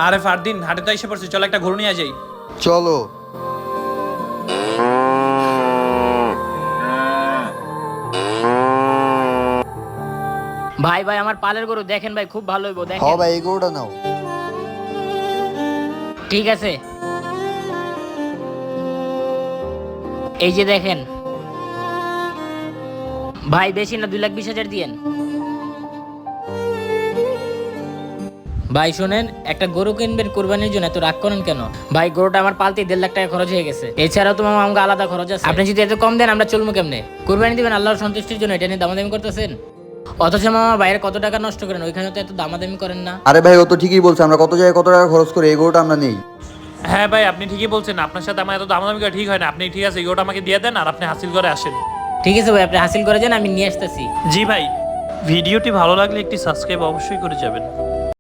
আরে ফারদিন, হাটে তো এসে পড়ছি, চল একটা গরু নিয়ে যাই। চলো। ভাই ভাই আমার পালের গরু দেখেন ভাই, খুব ভালো হইব হ দেখেন। ভাই, এই গরুটা নাও। ঠিক আছে, এই যে দেখেন ভাই, বেশি না 2,20,000 দিয়েন। ভাই শোনেন, একটা গরু কিনবেন কোরবানির জন্য, এত রাগ করেন কেন? ভাই গরুটা আমার পালতে 1.5 লাখ টাকা খরচ হয়ে গেছে, এছাড়াও তো মামা আমাকে আলাদা খরচ আছে। আপনি যদি এত কম দেন আমরা চলবো কেমনে? কোরবানি দিবেন আল্লাহর সন্তুষ্টির জন্য, এটা নিয়ে দামাদামি করতেছেন। অথচ মামা বাইরে কত টাকা নষ্ট করেন, ওইখানে তো এত দামাদামি করেন না। আরে ভাই, ও তো ঠিকই বলছে, আমরা কত জায়গায় কত টাকা খরচ করে এই গরুটা আমরা নেই। হ্যাঁ ভাই, আপনি ঠিকই বলছেন, আপনার সাথে আমার এত দামাদামি করা ঠিক হয় না। আপনি ঠিক আছে, এই গরুটা আমাকে দিয়ে দেন আর আপনি হাসিল করে আসেন। ঠিক আছে ভাই, আপনি হাসিল করে যান, আমি নিয়ে আসতেছি। জি ভাই, ভিডিওটি ভালো লাগলে একটি সাবস্ক্রাইব অবশ্যই করে যাবেন।